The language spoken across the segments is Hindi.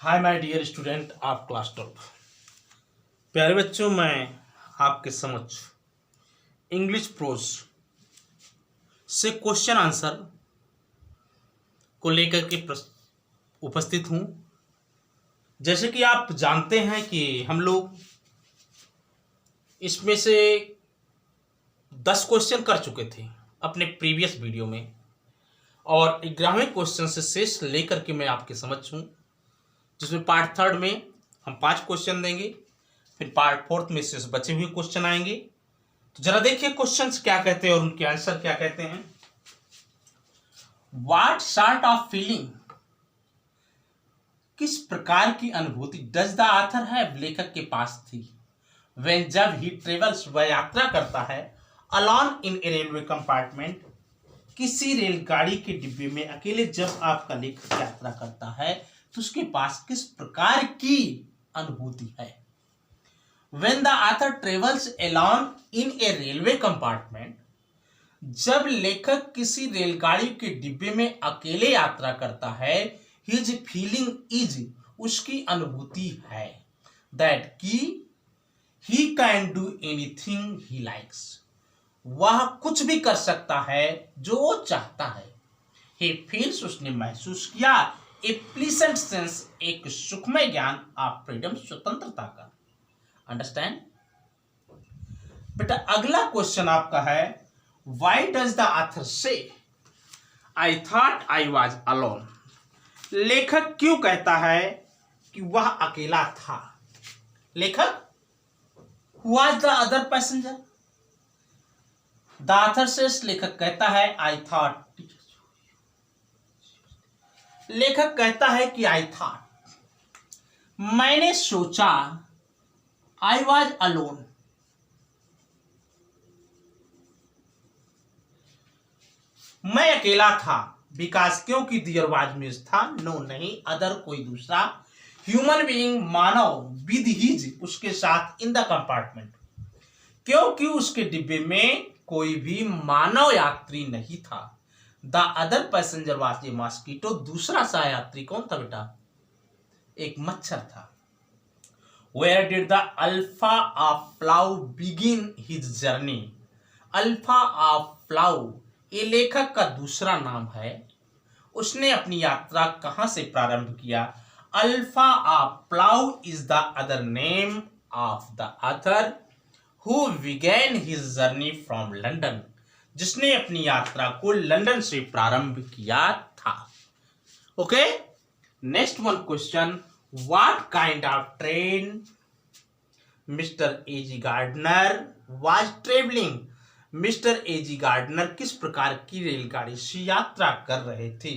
Hi my dear student of class 12। प्यारे बच्चों, मैं आपके समक्ष इंग्लिश प्रोज से क्वेश्चन आंसर को लेकर के उपस्थित हूँ। जैसे कि आप जानते हैं कि हम लोग इसमें से 10 क्वेश्चन कर चुके थे अपने प्रीवियस वीडियो में, और 11वें क्वेश्चन से शेष लेकर के मैं आपके समक्ष हूँ, जिसमें पार्ट थर्ड में हम 5 क्वेश्चन देंगे, फिर पार्ट फोर्थ में से बचे हुए क्वेश्चन आएंगे। तो जरा देखिए क्वेश्चंस क्या कहते हैं और उनके आंसर क्या कहते हैं। व्हाट सॉर्ट ऑफ फीलिंग, किस प्रकार की अनुभूति डज द ऑथर हैव, लेखक के पास थी, व्हेन जब ही ट्रेवल्स, वह यात्रा करता है, alone in A railway compartment, किसी रेलगाड़ी के डिब्बे में अकेले जब आपका लेखक यात्रा करता है तो उसके पास किस प्रकार की अनुभूति है। When the author travels alone in a railway compartment, जब लेखक किसी रेलगाड़ी के डिब्बे में अकेले यात्रा करता है, his feeling is, उसकी अनुभूति है, that कि he can do anything he likes, वह कुछ भी कर सकता है जो वो चाहता है। he feels, उसने महसूस किया, a pleasant sense, एक सुखमय ज्ञान of freedom, स्वतंत्रता का। अंडरस्टैंड बेटा। अगला क्वेश्चन आपका है, वाई डज द ऑथर से I thought I was alone, लेखक क्यों कहता है कि वह अकेला था। लेखक who was the other passenger, the author से, लेखक कहता है आई थॉट, लेखक कहता है कि आई थॉट, मैंने सोचा, I was alone, मैं अकेला था, बिकॉज, क्योंकि दियर वाज में था, नो नहीं, अदर कोई दूसरा, human being, Manav, with his, उसके साथ, इन द कंपार्टमेंट, क्योंकि उसके डिब्बे में कोई भी मानव यात्री नहीं था। The other passenger was a mosquito, दूसरा सह यात्री कौन था बेटा, एक मच्छर था। Where did the Alpha of Plow begin his journey? Alpha of Plow ये लेखक का दूसरा नाम है। उसने अपनी यात्रा कहां से प्रारंभ किया। Alpha of Plow is the other name of the author who began his journey from London, जिसने अपनी यात्रा को लंदन से प्रारंभ किया था। Okay, next one question, What kind of train Mr. A.G. Gardner was traveling? Mr. A.G. Gardner किस प्रकार की रेलगाड़ी से यात्रा कर रहे थे।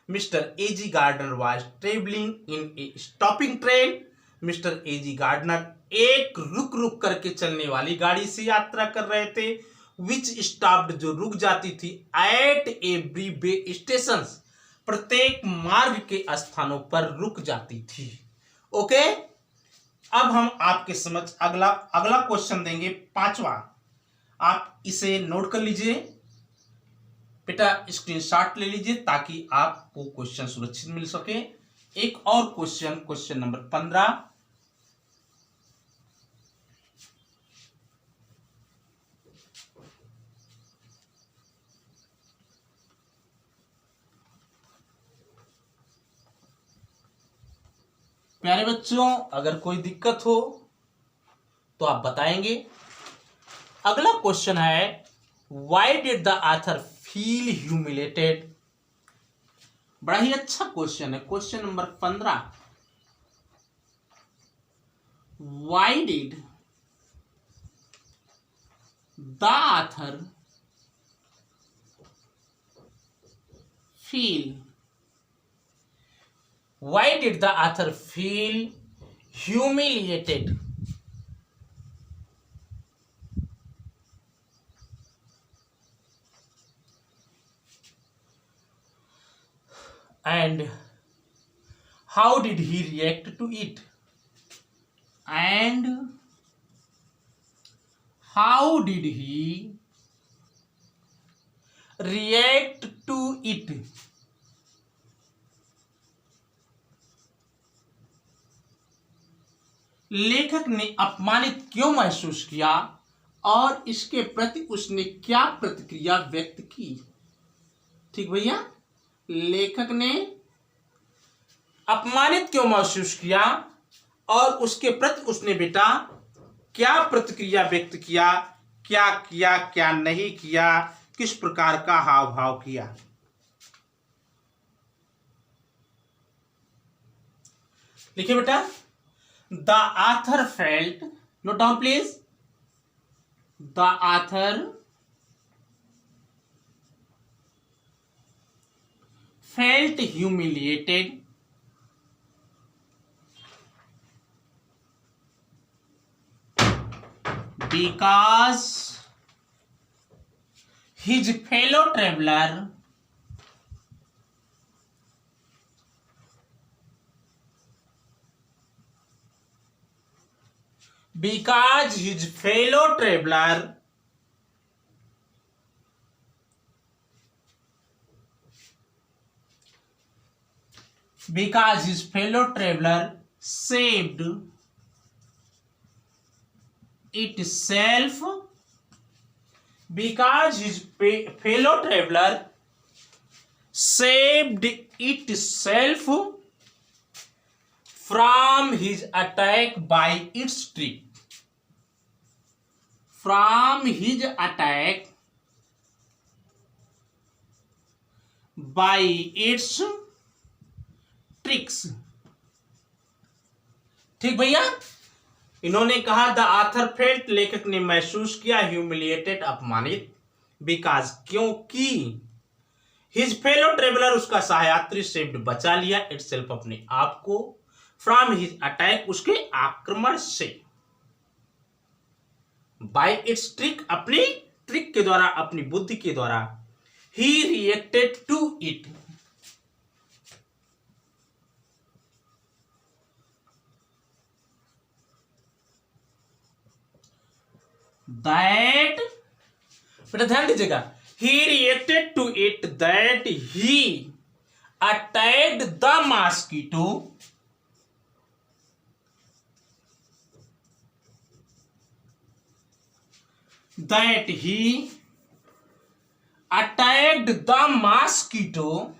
Mr. A.G. Gardner was traveling in a stopping train. Mr. A.G. Gardner एक रुक रुक करके चलने वाली गाड़ी से यात्रा कर रहे थे, which stopped, जो रुक जाती थी, at every way stations, प्रत्येक मार्ग के स्थानों पर रुक जाती थी। ओके, अब हम आपके समझ अगला क्वेश्चन देंगे, 5वां। आप इसे नोट कर लीजिए बेटा, स्क्रीनशॉट ले लीजिए ताकि आपको क्वेश्चन सुरक्षित मिल सके। एक और क्वेश्चन नंबर 15, प्यारे बच्चों, अगर कोई दिक्कत हो तो आप बताएंगे। अगला क्वेश्चन है, why did the author feel humiliated. बड़ा ही अच्छा क्वेश्चन है, question number 15, why did the author feel, why did the author feel humiliated? And how did he react to it? And how did he react to it? लेखक ने अपमानित क्यों महसूस किया और इसके प्रति उसने क्या प्रतिक्रिया व्यक्त की। ठीक भैया, लेखक ने अपमानित क्यों महसूस किया और उसके प्रति उसने बेटा क्या प्रतिक्रिया व्यक्त किया, क्या नहीं किया, किस प्रकार का हाव भाव किया। लिखिए बेटा, the author felt, note down please, the author felt humiliated because his fellow traveler saved itself, because his fellow traveler saved itself from his attack by its trick, from his attack by its tricks। ठीक भैया, इन्होंने कहा द ऑथर फेल्ट, लेखक ने महसूस किया, ह्यूमिलिएटेड अपमानित, बिकॉज क्योंकि हिज फेलो ट्रेवलर उसका सहयात्री सेव्ड बचा लिया, इटसेल्फ अपने आप को, फ्रॉम हिज अटैक उसके आक्रमण से, बाय इट्स ट्रिक अपनी ट्रिक के द्वारा, अपनी बुद्धि के द्वारा, ही रिएक्टेड टू इट, that, बेटा ध्यान दीजिएगा, he reacted to it that he attacked the mosquito, that he attacked the mosquito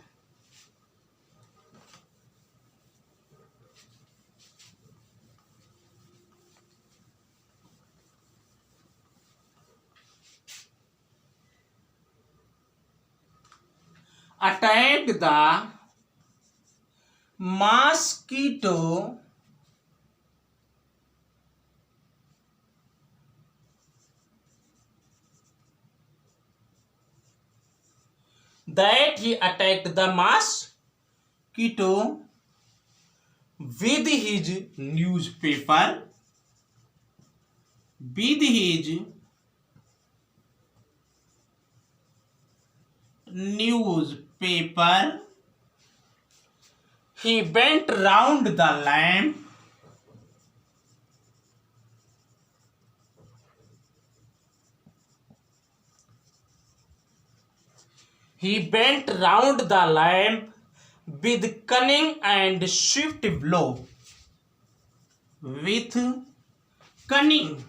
attacked the mosquito that he attacked the mosquito with his newspaper, with his newspaper, he went round the lamp, he bent round the lamp with cunning and swift blow, with cunning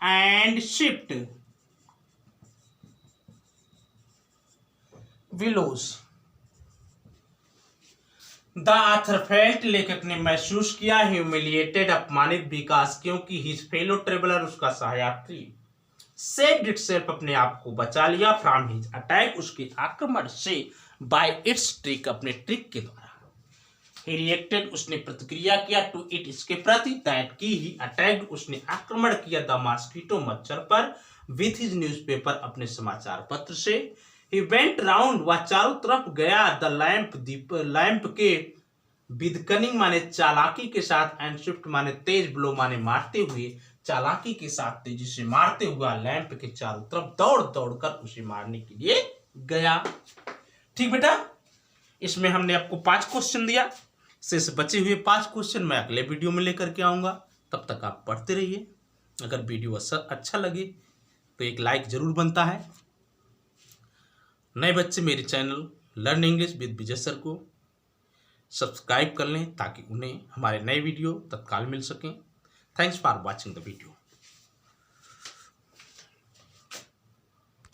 and swift blows। The author felt, लेखक ने महसूस किया, ह्यूमिलिएटेड अपमानित, बिकॉज क्योंकि हिज फेलो ट्रेवलर उसका सहयात्री, सेव्ड इटसेल्फ अपने आप को बचा लिया, फ्रॉम हिज अटैक उसके आक्रमण से, बाय इट्स ट्रिक अपने ट्रिक के द्वारा, ही रिएक्टेड उसने प्रतिक्रिया किया, टू इट इसके प्रति, दैट की ही अटैक्ड उसने आक्रमण किया, द मॉस्किटो मच्छर पर, विथ हिज न्यूज़पेपर अपने समाचार पत्र से, ही वेंट राउंड वह चारों तरफ गया, द लैंप दीप लैंप के, विद कनिंग माने चालाकी के साथ, एंड स्विफ्ट माने तेज, ब्लो माने मारते हुए, चालाकी के साथ तेजी से मारते हुआ लैंप के चारों तरफ दौड़ दौड़ कर उसे मारने के लिए गया। ठीक बेटा, इसमें हमने आपको 5 क्वेश्चन दिया, शेष बचे हुए 5 क्वेश्चन मैं अगले वीडियो में लेकर के आऊँगा। तब तक आप पढ़ते रहिए। अगर वीडियो अच्छा लगे तो एक लाइक जरूर बनता है। नए बच्चे मेरे channel learn English with Vijay sir को सब्सक्राइब कर लें ताकि उन्हें हमारे नए वीडियो तत्काल मिल सकें। Thanks for watching the video.